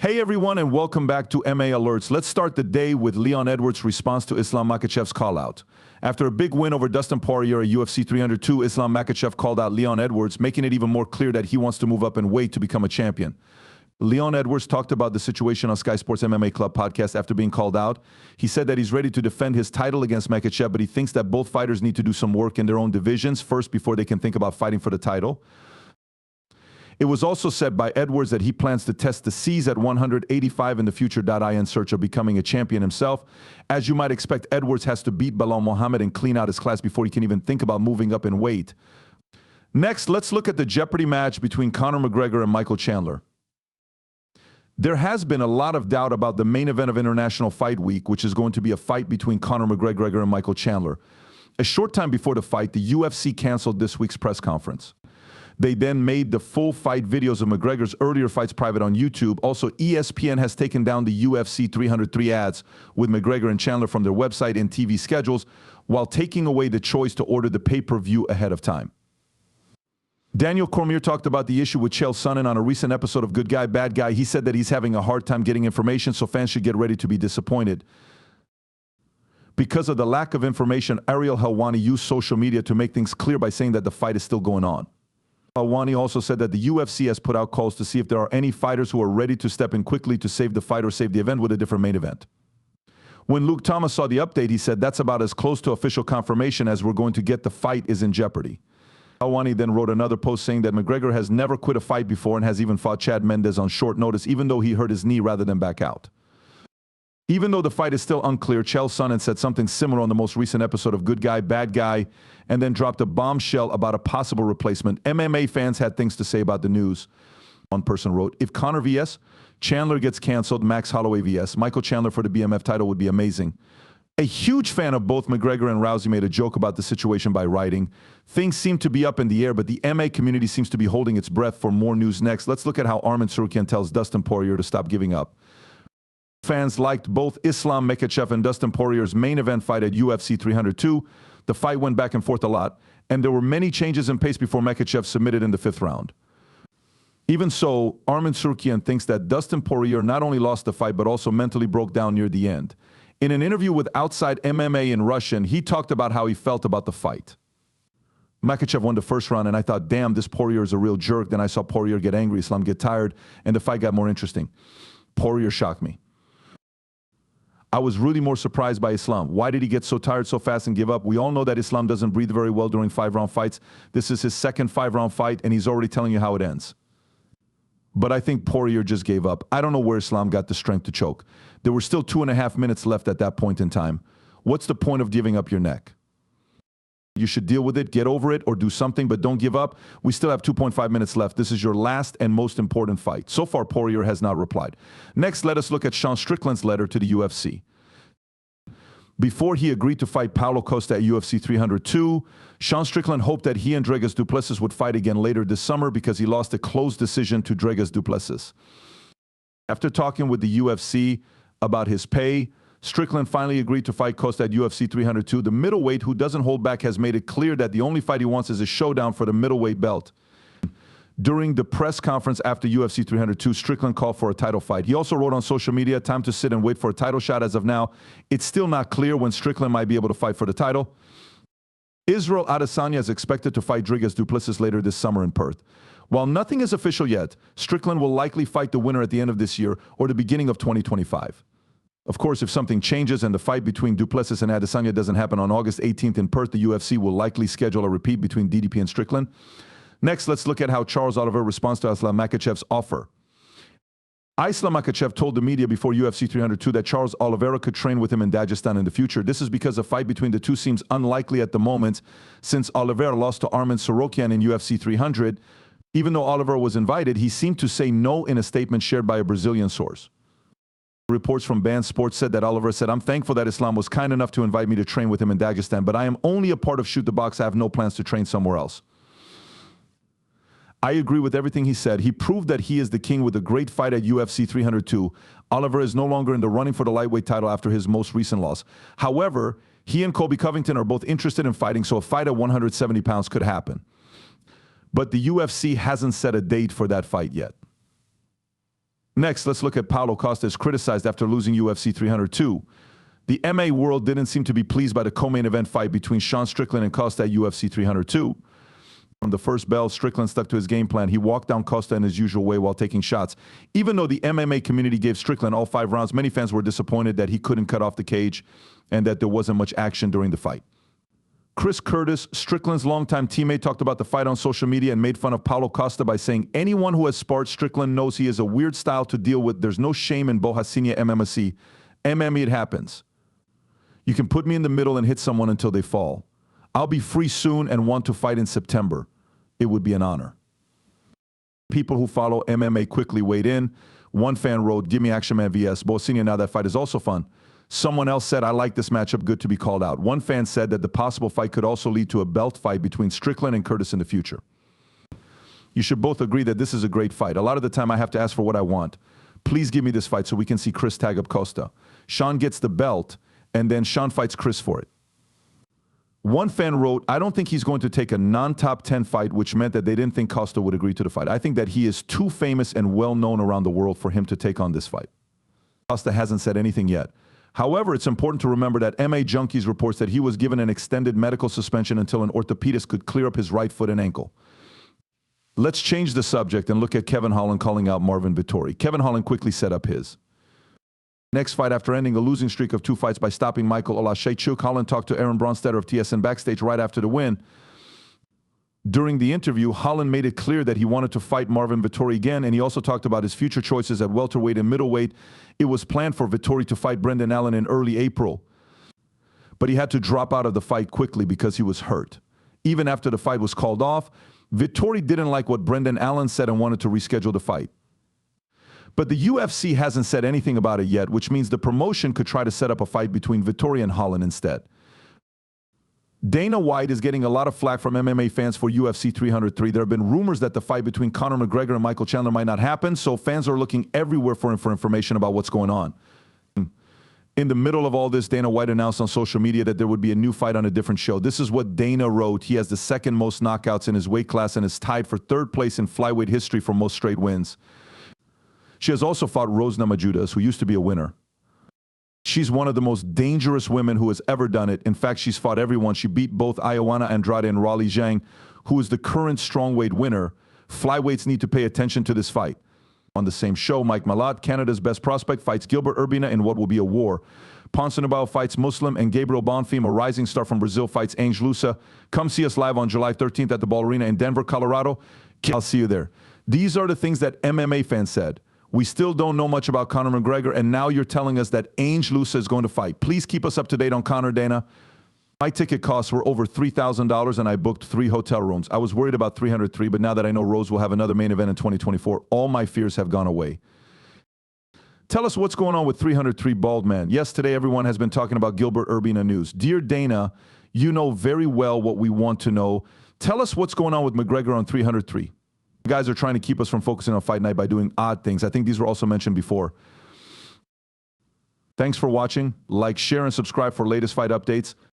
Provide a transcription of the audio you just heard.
Hey everyone, and welcome back to MMA Alerts. Let's start the day with Leon Edwards' response to Islam Makhachev's call-out. After a big win over Dustin Poirier at UFC 302, Islam Makhachev called out Leon Edwards, making it even more clear that he wants to move up in weight to become a champion. Leon Edwards talked about the situation on Sky Sports MMA Club podcast after being called out. He said that he's ready to defend his title against Makhachev, but he thinks that both fighters need to do some work in their own divisions first before they can think about fighting for the title. It was also said by Edwards that he plans to test the seas at 185 in the future, in search of becoming a champion himself. As you might expect, Edwards has to beat Belal Muhammad and clean out his class before he can even think about moving up in weight. Next, let's look at the Jeopardy match between Conor McGregor and Michael Chandler. There has been a lot of doubt about the main event of International Fight Week, which is going to be a fight between Conor McGregor and Michael Chandler. A short time before the fight, the UFC canceled this week's press conference. They then made the full fight videos of McGregor's earlier fights private on YouTube. Also, ESPN has taken down the UFC 303 ads with McGregor and Chandler from their website and TV schedules, while taking away the choice to order the pay-per-view ahead of time. Daniel Cormier talked about the issue with Chael Sonnen on a recent episode of Good Guy, Bad Guy. He said that he's having a hard time getting information, so fans should get ready to be disappointed. Because of the lack of information, Ariel Helwani used social media to make things clear by saying that the fight is still going on. Helwani also said that the UFC has put out calls to see if there are any fighters who are ready to step in quickly to save the fight or save the event with a different main event. When Luke Thomas saw the update, he said that's about as close to official confirmation as we're going to get. The fight is in jeopardy. Helwani then wrote another post saying that McGregor has never quit a fight before and has even fought Chad Mendes on short notice, even though he hurt his knee rather than back out. Even though the fight is still unclear, Chael Sonnen said something similar on the most recent episode of Good Guy, Bad Guy, and then dropped a bombshell about a possible replacement. MMA fans had things to say about the news. One person wrote, if Conor vs. Chandler gets canceled, Max Holloway vs. Michael Chandler for the BMF title would be amazing. A huge fan of both McGregor and Rousey made a joke about the situation by writing, things seem to be up in the air, but the MMA community seems to be holding its breath for more news next. Let's look at how Arman Tsarukyan tells Dustin Poirier to stop giving up. Fans liked both Islam Makhachev and Dustin Poirier's main event fight at UFC 302. The fight went back and forth a lot, and there were many changes in pace before Makhachev submitted in the 5th round. Even so, Arman Tsarukyan thinks that Dustin Poirier not only lost the fight, but also mentally broke down near the end. In an interview with Outside MMA in Russian, he talked about how he felt about the fight. Makhachev won the 1st round, and I thought, damn, this Poirier is a real jerk. Then I saw Poirier get angry, Islam get tired, and the fight got more interesting. Poirier shocked me. I was really more surprised by Islam. Why did he get so tired so fast and give up? We all know that Islam doesn't breathe very well during 5-round fights. This is his 2nd 5-round fight, and he's already telling you how it ends. But I think Poirier just gave up. I don't know where Islam got the strength to choke. There were still 2.5 minutes left at that point in time. What's the point of giving up your neck? You should deal with it, get over it, or do something, but don't give up. We still have 2.5 minutes left. This is your last and most important fight. So far, Poirier has not replied. Next, let us look at Sean Strickland's letter to the UFC. Before he agreed to fight Paulo Costa at UFC 302, Sean Strickland hoped that he and Dricus du Plessis would fight again later this summer because he lost a close decision to Dricus du Plessis. After talking with the UFC about his pay, Strickland finally agreed to fight Costa at UFC 302. The middleweight, who doesn't hold back, has made it clear that the only fight he wants is a showdown for the middleweight belt. During the press conference after UFC 302, Strickland called for a title fight. He also wrote on social media, time to sit and wait for a title shot. As of now, it's still not clear when Strickland might be able to fight for the title. Israel Adesanya is expected to fight Dricus du Plessis later this summer in Perth. While nothing is official yet, Strickland will likely fight the winner at the end of this year or the beginning of 2025. Of course, if something changes and the fight between du Plessis and Adesanya doesn't happen on August 18th in Perth, the UFC will likely schedule a repeat between DDP and Strickland. Next, let's look at how Charles Oliveira responds to Islam Makhachev's offer. Islam Makhachev told the media before UFC 302 that Charles Oliveira could train with him in Dagestan in the future. This is because a fight between the two seems unlikely at the moment, since Oliveira lost to Arman Tsarukyan in UFC 300. Even though Oliveira was invited, he seemed to say no in a statement shared by a Brazilian source. Reports from Band Sports said that Oliveira said, I'm thankful that Islam was kind enough to invite me to train with him in Dagestan, but I am only a part of Shoot the Box. I have no plans to train somewhere else. I agree with everything he said. He proved that he is the king with a great fight at UFC 302. Oliveira is no longer in the running for the lightweight title after his most recent loss. However, he and Colby Covington are both interested in fighting, so a fight at 170 pounds could happen. But the UFC hasn't set a date for that fight yet. Next, let's look at Paulo Costa is criticized after losing UFC 302. The MMA world didn't seem to be pleased by the co-main event fight between Strickland and Costa at UFC 302. From the first bell, Strickland stuck to his game plan. He walked down Costa in his usual way while taking shots. Even though the MMA community gave Strickland all 5 rounds, many fans were disappointed that he couldn't cut off the cage and that there wasn't much action during the fight. Chris Curtis, Strickland's longtime teammate, talked about the fight on social media and made fun of Paulo Costa by saying, "Anyone who has sparred Strickland knows he is a weird style to deal with. There's no shame in Bohasinha MMC. MMA, it happens. You can put me in the middle and hit someone until they fall. I'll be free soon and want to fight in September. It would be an honor." People who follow MMA quickly weighed in. One fan wrote, "Give me Action Man vs. Bohasinha. Now that fight is also fun." Someone else said, "I like this matchup, good to be called out." One fan said that the possible fight could also lead to a belt fight between Strickland and Curtis in the future. You should both agree that this is a great fight. A lot of the time I have to ask for what I want. Please give me this fight so we can see Chris tag up Costa. Sean gets the belt, and then Sean fights Chris for it. One fan wrote, "I don't think he's going to take a non-top 10 fight," which meant that they didn't think Costa would agree to the fight. "I think that he is too famous and well-known around the world for him to take on this fight." Costa hasn't said anything yet. However, it's important to remember that MMA Junkies reports that he was given an extended medical suspension until an orthopedist could clear up his right foot and ankle. Let's change the subject and look at Kevin Holland calling out Marvin Vettori. Kevin Holland quickly set up his next fight after ending a losing streak of 2 fights by stopping Michael Olashechuk. Holland talked to Aaron Bronstetter of TSN backstage right after the win. During the interview, Holland made it clear that he wanted to fight Marvin Vettori again, and he also talked about his future choices at welterweight and middleweight. It was planned for Vettori to fight Brendan Allen in early April, but he had to drop out of the fight quickly because he was hurt. Even after the fight was called off, Vettori didn't like what Brendan Allen said and wanted to reschedule the fight. But the UFC hasn't said anything about it yet, which means the promotion could try to set up a fight between Vettori and Holland instead. Dana White is getting a lot of flack from MMA fans for UFC 303. There have been rumors that the fight between Conor McGregor and Michael Chandler might not happen, so fans are looking everywhere for information about what's going on. In the middle of all this, Dana White announced on social media that there would be a new fight on a different show. This is what Dana wrote. He has the 2nd most knockouts in his weight class and is tied for 3rd place in flyweight history for most straight wins. She has also fought Rose Namajunas, who used to be a winner. She's one of the most dangerous women who has ever done it. In fact, she's fought everyone. She beat both Ioana Andrade and Raleigh Zhang, who is the current strawweight winner. Flyweights need to pay attention to this fight. On the same show, Mike Malott, Canada's best prospect, fights Gilbert Urbina in what will be a war. Ponce fights Muslim, and Gabriel Bonfim, a rising star from Brazil, fights Ange Lusa. Come see us live on July 13th at the Ball Arena in Denver, Colorado. I'll see you there. These are the things that MMA fans said. We still don't know much about Conor McGregor, and now you're telling us that Ange Lusa is going to fight. Please keep us up to date on Conor, Dana. My ticket costs were over $3,000, and I booked 3 hotel rooms. I was worried about 303, but now that I know Rose will have another main event in 2024, all my fears have gone away. Tell us what's going on with 303 Bald Man. Yes, today everyone has been talking about Gilbert Urbina news. Dear Dana, you know very well what we want to know. Tell us what's going on with McGregor on 303. You guys are trying to keep us from focusing on Fight Night by doing odd things. I think these were also mentioned before. Thanks for watching. Like, share, and subscribe for latest fight updates.